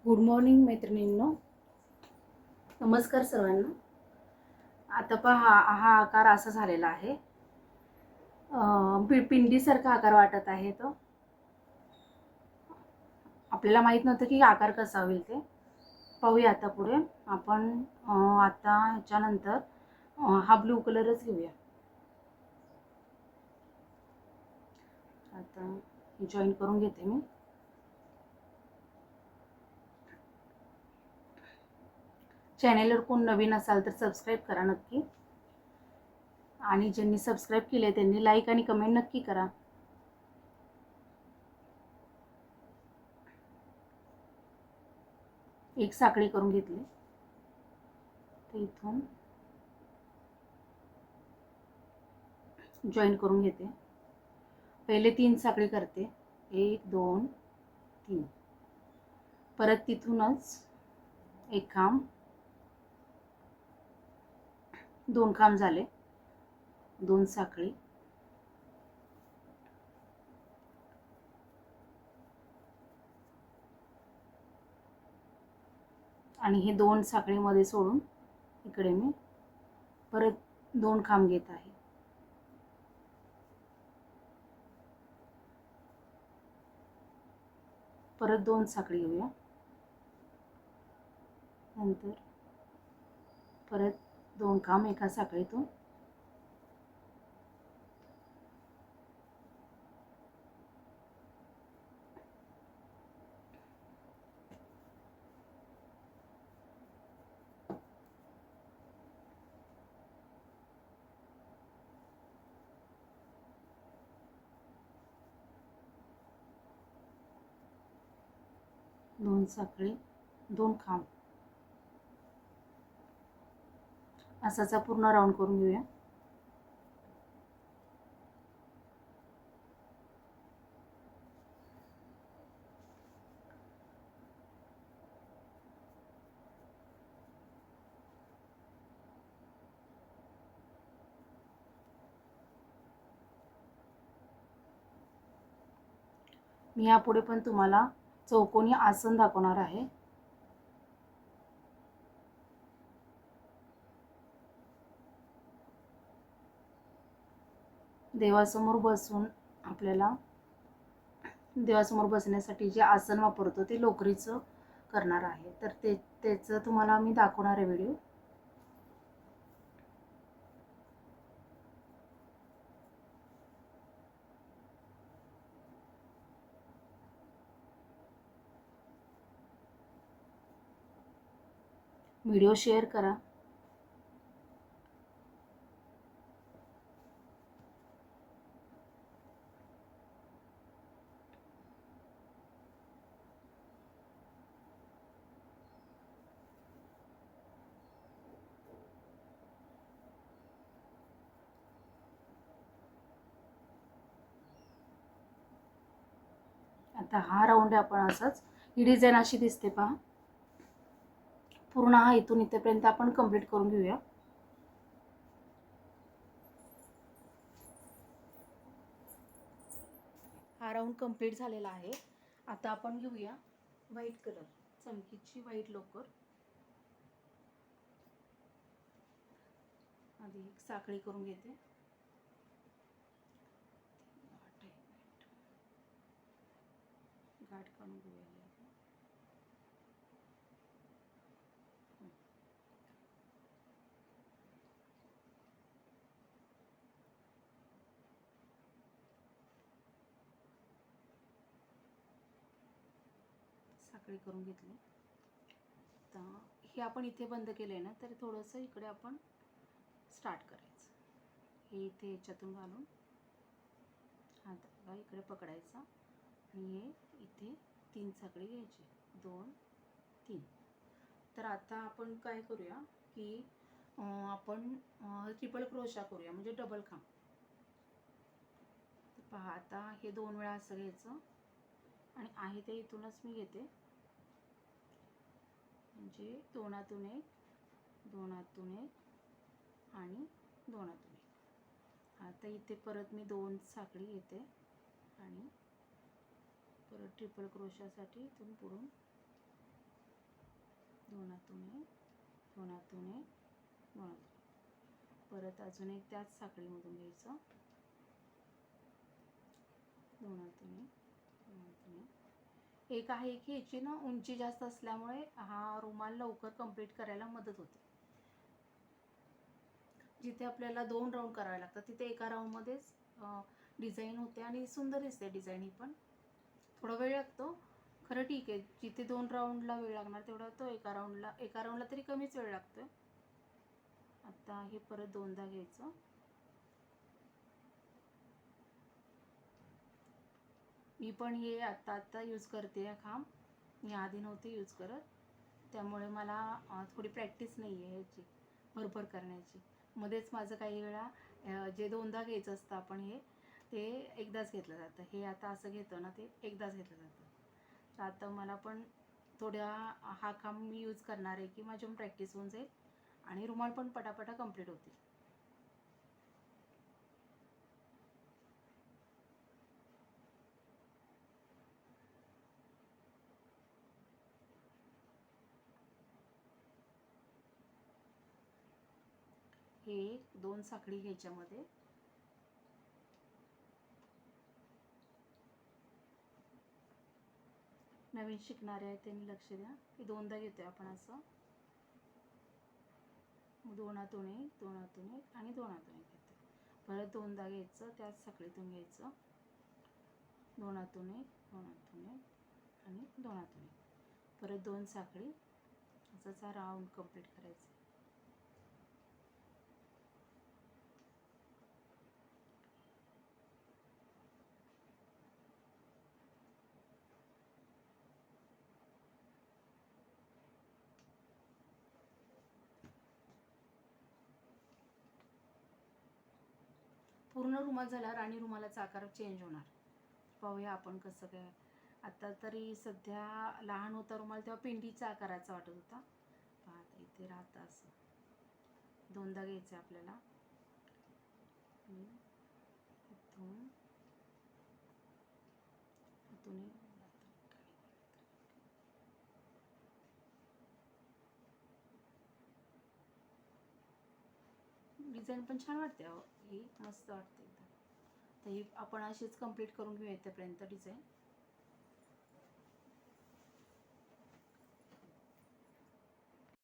Good morning मैत्रिणींनो. नमस्कार सर्वांना. आता पहा, हा आकार असा झालेला आहे. पिंडीसारखा आकार वाटत आहे तो. आपल्याला माहित नव्हतं की आकार कसा होईल ते. पाहूया आता पुढे आपण. आता ह्याच्यानंतर हा ब्लू कलरच घेऊया. आता जॉईन करून घेते मी. चॅनेलवर कोण नवीन असाल तर सबस्क्राईब करा नक्की, आणि ज्यांनी सबस्क्राईब केले त्यांनी लाईक आणि कमेंट नक्की करा. एक साखळी करून घेतली. तर इथून जॉईन करून घेते. पहिले 3 साखळी करते. 1 2 3. परत तिथूनच एक खांब, 2 खांब झाले, 2 साखळी, आणि हे 2 साखळीमध्ये सोडून इकडे मी परत 2 खांब घेत आहे. परत 2 साखळी घेऊया. नंतर परत 2 खांब एका साखळीतून, दोन साखळी, 2 खांब, असाचा पूर्ण राऊंड करून घेऊया. मी यापुढे पण तुम्हाला चौकोनी आसन दाखवणार आहे. देवासमोर बसून आपल्याला देवासमोर बसण्यासाठी जे आसन वापरतो ते लोकरीचं करणार आहे. तर त्याचं तुम्हाला मी दाखवणार आहे व्हिडिओ. व्हिडिओ शेअर करा. आता हा राऊंड आपण असाच, ही डिझाईन अशी दिसते पहा. पूर्ण हा इथून इथेपर्यंत आपण कंप्लीट करून घेऊया. हा राऊंड कंप्लीट झालेला आहे. आता आपण घेऊया व्हाईट कलर, चमकीची व्हाईट लोकर. आधी एक साखळी करून घेते. गाठ काढून घेऊया. साखळी करून घेतली. तर हे आपण इथे बंद केले ना, तर थोडंसं इकडे आपण स्टार्ट करायचं. हे इथे याच्यातून घालून हा धागा इकडे पकडायचा, आणि हे इथे 3 साखळी घ्यायची, 2 3. तर आता आपण काय करूया की आपण ट्रिपल क्रोशा करूया, म्हणजे डबल खांब. तर पहा, आता हे 2 वेळा असं घ्यायचं, आणि आहे ते इथूनच मी घेते, म्हणजे 2 हातून 1, 2 हातून 1 आणि 2 हातून 1. आता इथे परत मी 2 साखळी घेते, आणि परत ट्रिपल क्रोशासाठी इथून पुढून हातातून एक, दोन हातातून एक, दोन हातातून. परत अजून एक त्याच साखळीमधून घ्यायचं, दोन हातातून एक, दोन हातातून एक आहे की ह्याची ना उंची जास्त असल्यामुळे हा रुमाल लवकर कंप्लीट करायला मदत होते. जिथे आपल्याला 2 राऊंड करावे लागतात तिथे एका राऊंडमध्येच डिझाईन होते आणि सुंदर दिसते डिझाईन. ही पण थोडा वेळ लागतो खरं, ठीक आहे. जिथे 2 राऊंडला वेळ लागणार तेवढा तो एका राऊंडला तरी कमीच वेळ लागतोय. आता हे परत दोनदा घ्यायचं, मी पण हे आत्ता यूज करते हा खांब, मी आधी नव्हते यूज करत, त्यामुळे मला थोडी प्रॅक्टिस नाही आहे ह्याची भरभर करण्याची. मध्येच माझं काही वेळा जे दोनदा घ्यायचं असतं आपण हे ते एकदाच घेतलं जातं. हे आता असं घेतो ना ते एकदाच घेतलं जातं. तर आता मला पण थोड्या हा खांब मी यूज करणार आहे की माझी पण प्रॅक्टिस होऊन जाईल आणि रुमाल पण पटापटा कंप्लीट होतील. हे 2 साखळी घ्यायच्यामध्ये नवीन शिकणारे आहेत त्यांनी लक्ष द्या की दोनदा घेतोय आपण असं, दोन हातून एक, दोन हातून एक आणि दोन हातून एक घेते. परत दोनदा घ्यायचं, त्याच साखळीतून घ्यायचं, दोन हातून एक, दोन हातून एक आणि दोन हातून एक. परत 2 साखळी, असाच हा राऊंड कंप्लीट करायचा. पूर्ण रुमाल झाला, राणी रुमालाचा आकार चेंज होणार. पाहूया आपण कसं काय. आता तरी सध्या लहान होता रुमाल तेव्हा पिंडीचा आकाराचा वाटत होता. पहा आता इथे राहतं असं. दोनदा घ्यायचं आपल्याला, इथून इथून डिझाईन पण छान वाटते. ही मस्त वाटते एकदम. तर ही आपण अशीच कंप्लीट करून घेऊया इथेपर्यंत डिझाईन.